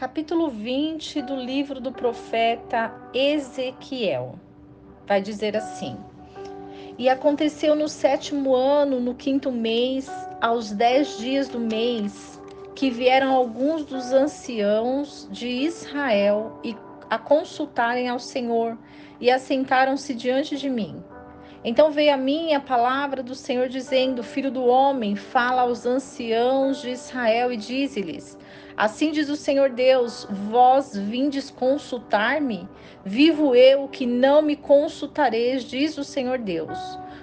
capítulo 20 do livro do profeta Ezequiel. Vai dizer assim: E aconteceu no 7º ano, no 5º mês, aos 10 dias do mês, que vieram alguns dos anciãos de Israel a consultarem ao Senhor, e assentaram-se diante de mim. Então veio a mim a palavra do Senhor dizendo: Filho do homem, fala aos anciãos de Israel e dize-lhes: Assim diz o Senhor Deus: Vós vindes consultar-me? Vivo eu que não me consultareis, diz o Senhor Deus.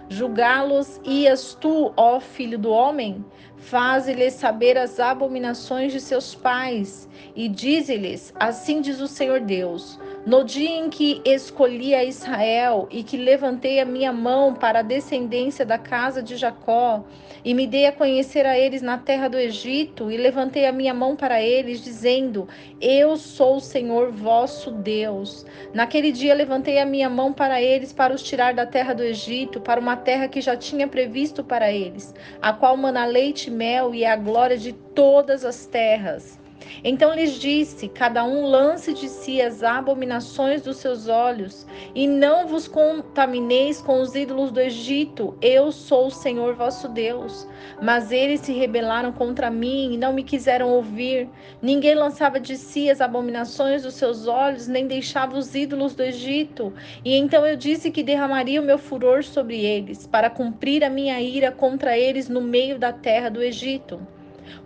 Julgá-los ias tu, ó filho do homem? Faze-lhes saber as abominações de seus pais e dize-lhes: Assim diz o Senhor Deus: No dia em que escolhi a Israel e que levantei a minha mão para a descendência da casa de Jacó, e me dei a conhecer a eles na terra do Egito, e levantei a minha mão para eles, dizendo: Eu sou o Senhor vosso Deus. Naquele dia levantei a minha mão para eles, para os tirar da terra do Egito, para uma terra que já tinha previsto para eles, a qual mana leite e mel, e é a glória de todas as terras. Então lhes disse: Cada um lance de si as abominações dos seus olhos, e não vos contamineis com os ídolos do Egito. Eu sou o Senhor vosso Deus. Mas eles se rebelaram contra mim e não me quiseram ouvir. Ninguém lançava de si as abominações dos seus olhos, nem deixava os ídolos do Egito. E então eu disse que derramaria o meu furor sobre eles, para cumprir a minha ira contra eles no meio da terra do Egito.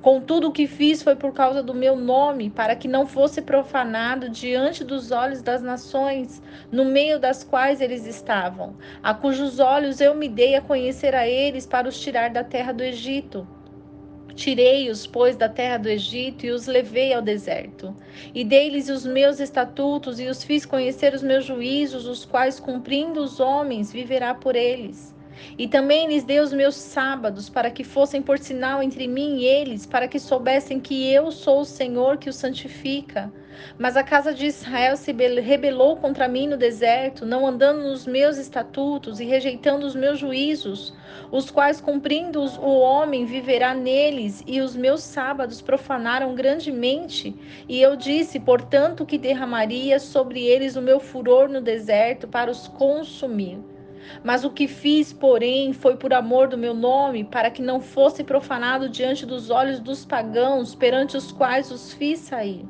Contudo, o que fiz foi por causa do meu nome, para que não fosse profanado diante dos olhos das nações, no meio das quais eles estavam, a cujos olhos eu me dei a conhecer a eles para os tirar da terra do Egito. Tirei-os, pois, da terra do Egito e os levei ao deserto. E dei-lhes os meus estatutos e os fiz conhecer os meus juízos, os quais, cumprindo os homens, viverá por eles. E também lhes dei os meus sábados, para que fossem por sinal entre mim e eles, para que soubessem que eu sou o Senhor que os santifica. Mas a casa de Israel se rebelou contra mim no deserto, não andando nos meus estatutos e rejeitando os meus juízos, os quais, cumprindo-os, o homem viverá neles, e os meus sábados profanaram grandemente. E eu disse, portanto, que derramaria sobre eles o meu furor no deserto para os consumir. Mas o que fiz, porém, foi por amor do meu nome, para que não fosse profanado diante dos olhos dos pagãos, perante os quais os fiz sair.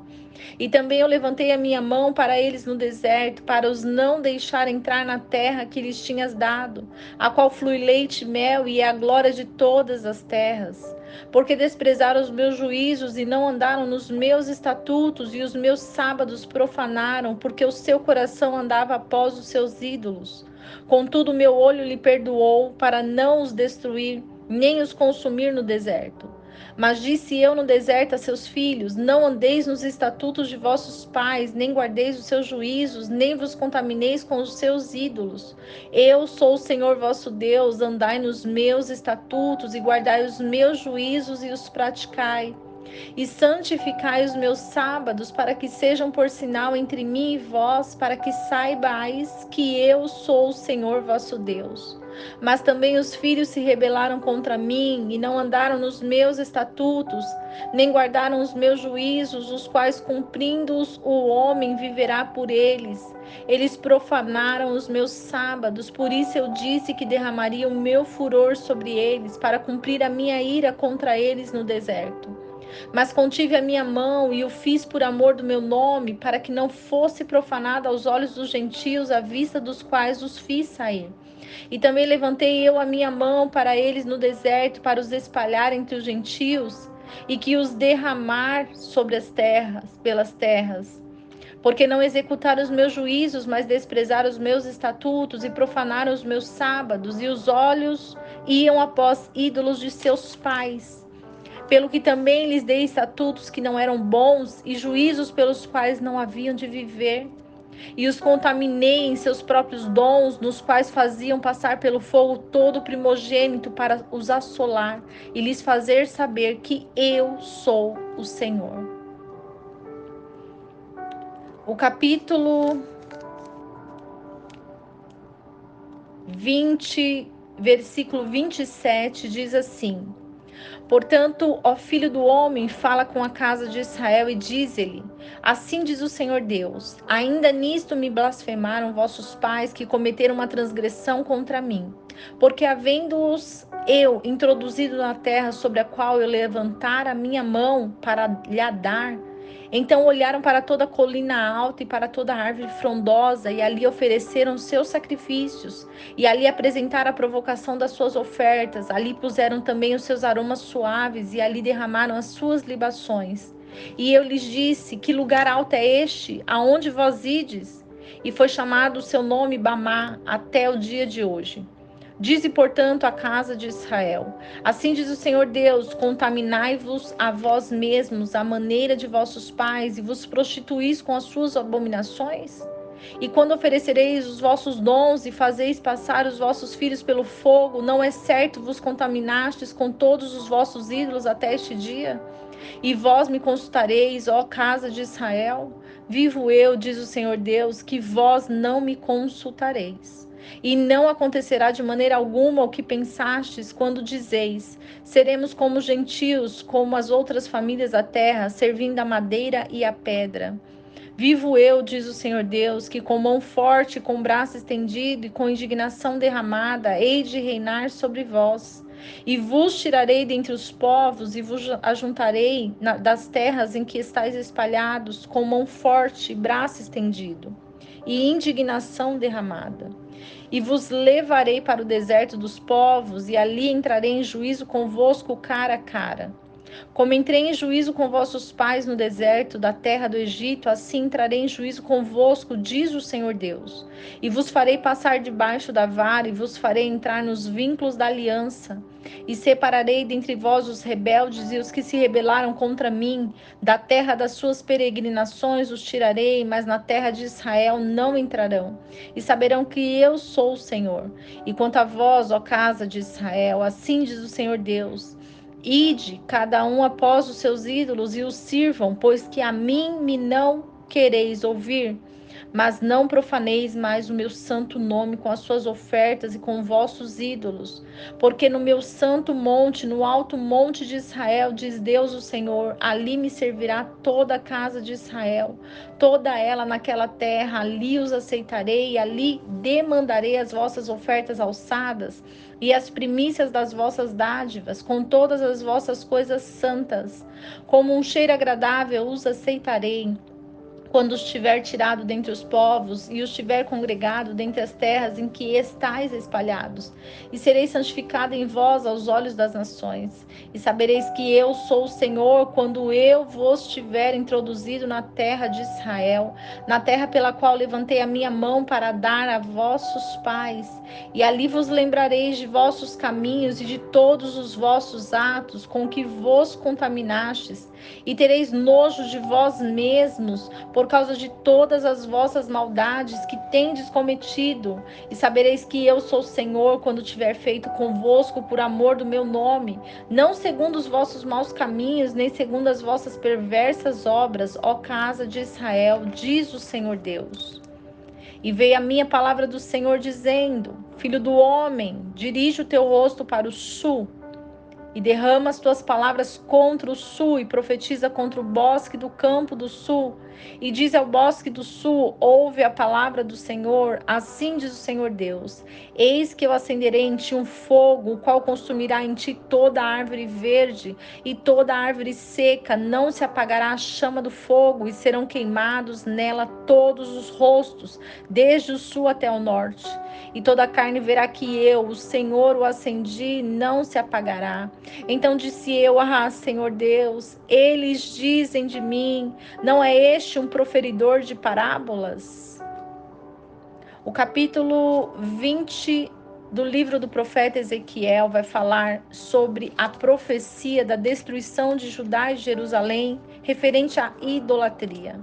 E também eu levantei a minha mão para eles no deserto, para os não deixar entrar na terra que lhes tinhas dado, a qual flui leite e mel, e é a glória de todas as terras. Porque desprezaram os meus juízos e não andaram nos meus estatutos, e os meus sábados profanaram, porque o seu coração andava após os seus ídolos. Contudo, meu olho lhe perdoou, para não os destruir, nem os consumir no deserto. Mas disse eu no deserto a seus filhos: Não andeis nos estatutos de vossos pais, nem guardeis os seus juízos, nem vos contamineis com os seus ídolos. Eu sou o Senhor vosso Deus, andai nos meus estatutos e guardai os meus juízos e os praticai. E santificai os meus sábados, para que sejam por sinal entre mim e vós, para que saibais que eu sou o Senhor vosso Deus. Mas também os filhos se rebelaram contra mim, e não andaram nos meus estatutos, nem guardaram os meus juízos, os quais, cumprindo-os, o homem viverá por eles. Eles profanaram os meus sábados, por isso eu disse que derramaria o meu furor sobre eles, para cumprir a minha ira contra eles no deserto. Mas contive a minha mão e o fiz por amor do meu nome, para que não fosse profanado aos olhos dos gentios, à vista dos quais os fiz sair. E também levantei eu a minha mão para eles no deserto, para os espalhar entre os gentios, e que os derramar sobre as terras, pelas terras. Porque não executaram os meus juízos, mas desprezaram os meus estatutos e profanaram os meus sábados, e os olhos iam após ídolos de seus pais. Pelo que também lhes dei estatutos que não eram bons e juízos pelos quais não haviam de viver. E os contaminei em seus próprios dons, nos quais faziam passar pelo fogo todo o primogênito para os assolar e lhes fazer saber que eu sou o Senhor. O capítulo 20, versículo 27 diz assim: Portanto, ó filho do homem, fala com a casa de Israel e diz-lhe: assim diz o Senhor Deus: ainda nisto me blasfemaram vossos pais, que cometeram uma transgressão contra mim. Porque havendo-os eu introduzido na terra sobre a qual eu levantar a minha mão para lhe dar, então olharam para toda a colina alta e para toda a árvore frondosa, e ali ofereceram seus sacrifícios, e ali apresentaram a provocação das suas ofertas, ali puseram também os seus aromas suaves, e ali derramaram as suas libações. E eu lhes disse: que lugar alto é este, aonde vós ides? E foi chamado o seu nome Bamá até o dia de hoje. Dize, portanto, a casa de Israel: assim diz o Senhor Deus: contaminai-vos a vós mesmos à maneira de vossos pais, e vos prostituís com as suas abominações? E quando oferecereis os vossos dons e fazeis passar os vossos filhos pelo fogo, não é certo vos contaminastes com todos os vossos ídolos até este dia? E vós me consultareis, ó casa de Israel? Vivo eu, diz o Senhor Deus, que vós não me consultareis. E não acontecerá de maneira alguma o que pensastes quando dizeis: seremos como gentios, como as outras famílias da terra, servindo a madeira e a pedra. Vivo eu, diz o Senhor Deus, que com mão forte, com braço estendido e com indignação derramada, hei de reinar sobre vós. E vos tirarei dentre os povos e vos ajuntarei das terras em que estáis espalhados, com mão forte, braço estendido e indignação derramada. E vos levarei para o deserto dos povos, e ali entrarei em juízo convosco cara a cara. Como entrei em juízo com vossos pais no deserto da terra do Egito, assim entrarei em juízo convosco, diz o Senhor Deus. E vos farei passar debaixo da vara, e vos farei entrar nos vínculos da aliança. E separarei dentre vós os rebeldes e os que se rebelaram contra mim. Da terra das suas peregrinações os tirarei, mas na terra de Israel não entrarão. E saberão que eu sou o Senhor. E quanto a vós, ó casa de Israel, assim diz o Senhor Deus: ide, cada um após os seus ídolos, e os sirvam, pois que a mim me não quereis ouvir. Mas não profaneis mais o meu santo nome com as suas ofertas e com vossos ídolos. Porque no meu santo monte, no alto monte de Israel, diz Deus o Senhor, ali me servirá toda a casa de Israel, toda ela naquela terra, ali os aceitarei, ali demandarei as vossas ofertas alçadas, e as primícias das vossas dádivas, com todas as vossas coisas santas. Como um cheiro agradável os aceitarei. Quando os tiver tirado dentre os povos e os tiver congregado dentre as terras em que estáis espalhados, e serei santificado em vós aos olhos das nações, e sabereis que eu sou o Senhor quando eu vos tiver introduzido na terra de Israel, na terra pela qual levantei a minha mão para dar a vossos pais, e ali vos lembrareis de vossos caminhos e de todos os vossos atos com que vos contaminastes, e tereis nojo de vós mesmos por causa de todas as vossas maldades que tendes cometido, e sabereis que eu sou o Senhor quando tiver feito convosco por amor do meu nome, não segundo os vossos maus caminhos, nem segundo as vossas perversas obras, ó casa de Israel, diz o Senhor Deus. E veio a minha palavra do Senhor dizendo: filho do homem, dirige o teu rosto para o sul, e derrama as tuas palavras contra o sul, e profetiza contra o bosque do campo do sul, e diz ao bosque do sul: ouve a palavra do Senhor, assim diz o Senhor Deus: eis que eu acenderei em ti um fogo, o qual consumirá em ti toda a árvore verde e toda a árvore seca, não se apagará a chama do fogo, e serão queimados nela todos os rostos, desde o sul até o norte. E toda a carne verá que eu, o Senhor, o acendi, não se apagará. Então disse eu: ah, Senhor Deus, eles dizem de mim, não é este um proferidor de parábolas? O capítulo 20 do livro do profeta Ezequiel vai falar sobre a profecia da destruição de Judá e Jerusalém, referente à idolatria.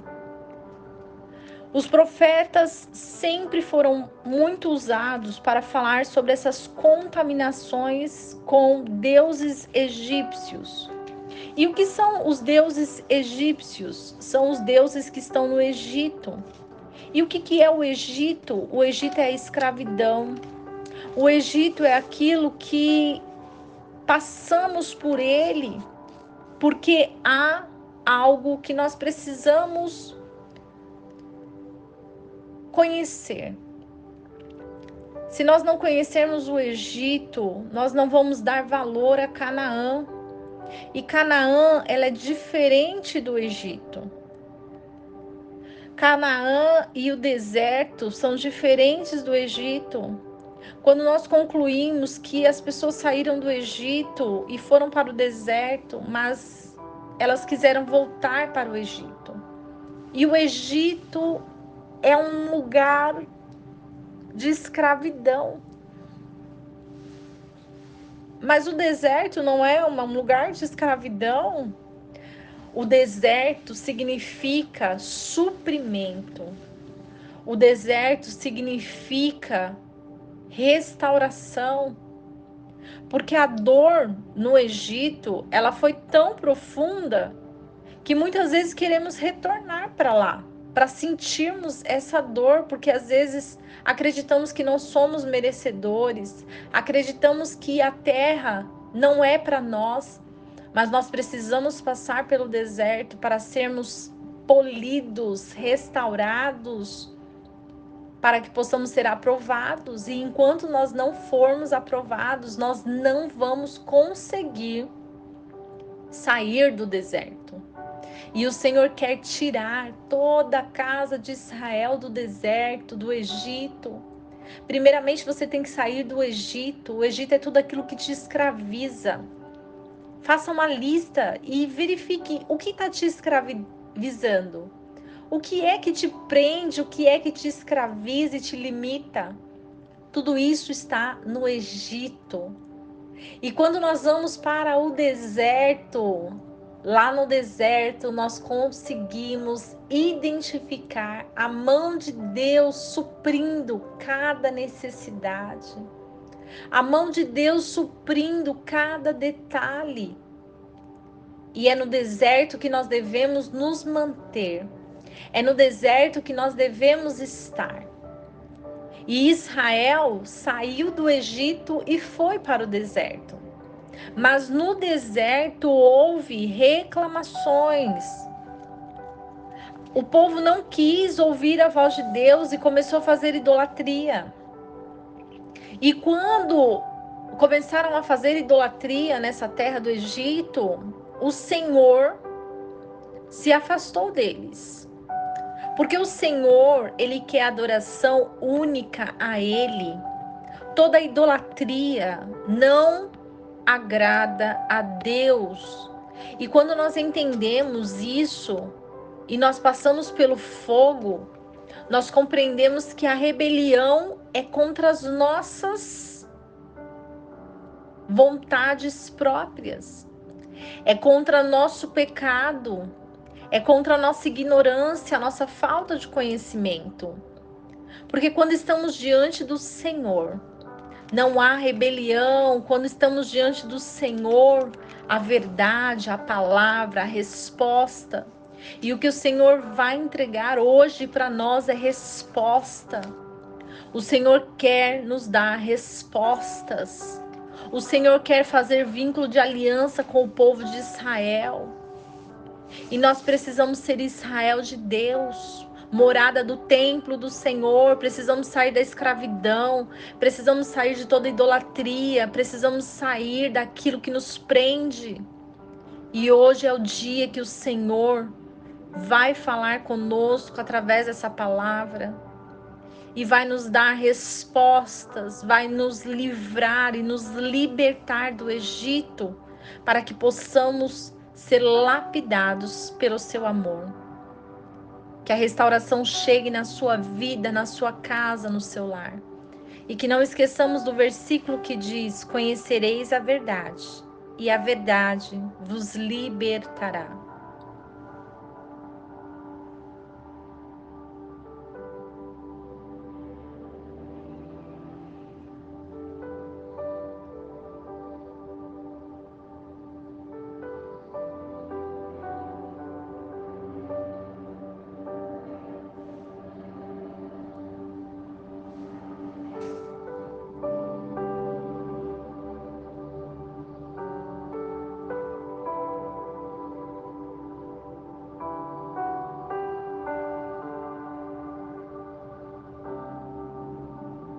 Os profetas sempre foram muito usados para falar sobre essas contaminações com deuses egípcios. E o que são os deuses egípcios? São os deuses que estão no Egito. E o que é o Egito? O Egito é a escravidão. O Egito é aquilo que passamos por ele porque há algo que nós precisamos conhecer. Se nós não conhecermos o Egito, nós não vamos dar valor a Canaã. E Canaã, ela é diferente do Egito. Canaã e o deserto são diferentes do Egito. Quando nós concluímos que as pessoas saíram do Egito e foram para o deserto, mas elas quiseram voltar para o Egito. E o Egito é um lugar de escravidão. Mas o deserto não é um lugar de escravidão. O deserto significa suprimento. O deserto significa restauração. Porque a dor no Egito, ela foi tão profunda que muitas vezes queremos retornar para lá, para sentirmos essa dor, porque às vezes acreditamos que não somos merecedores, acreditamos que a terra não é para nós, mas nós precisamos passar pelo deserto para sermos polidos, restaurados, para que possamos ser aprovados. E enquanto nós não formos aprovados, nós não vamos conseguir sair do deserto. E o Senhor quer tirar toda a casa de Israel do deserto, do Egito. Primeiramente, você tem que sair do Egito. O Egito é tudo aquilo que te escraviza. Faça uma lista e verifique o que está te escravizando. O que é que te prende, o que é que te escraviza e te limita? Tudo isso está no Egito. E quando nós vamos para o deserto, lá no deserto nós conseguimos identificar a mão de Deus suprindo cada necessidade. A mão de Deus suprindo cada detalhe. E é no deserto que nós devemos nos manter. É no deserto que nós devemos estar. E Israel saiu do Egito e foi para o deserto. Mas no deserto houve reclamações. O povo não quis ouvir a voz de Deus e começou a fazer idolatria. E quando começaram a fazer idolatria nessa terra do Egito, o Senhor se afastou deles. Porque o Senhor, Ele quer adoração única a Ele. Toda idolatria não agrada a Deus. E quando nós entendemos isso, e nós passamos pelo fogo, nós compreendemos que a rebelião é contra as nossas vontades próprias. É contra nosso pecado. É contra a nossa ignorância, a nossa falta de conhecimento. Porque quando estamos diante do Senhor, não há rebelião. Quando estamos diante do Senhor, a verdade, a palavra, a resposta. E o que o Senhor vai entregar hoje para nós é resposta. O Senhor quer nos dar respostas. O Senhor quer fazer vínculo de aliança com o povo de Israel. E nós precisamos ser Israel de Deus, morada do templo do Senhor. Precisamos sair da escravidão, precisamos sair de toda idolatria, precisamos sair daquilo que nos prende. E hoje é o dia que o Senhor vai falar conosco através dessa palavra e vai nos dar respostas, vai nos livrar e nos libertar do Egito, para que possamos ser lapidados pelo seu amor. Que a restauração chegue na sua vida, na sua casa, no seu lar. E que não esqueçamos do versículo que diz: conhecereis a verdade, e a verdade vos libertará.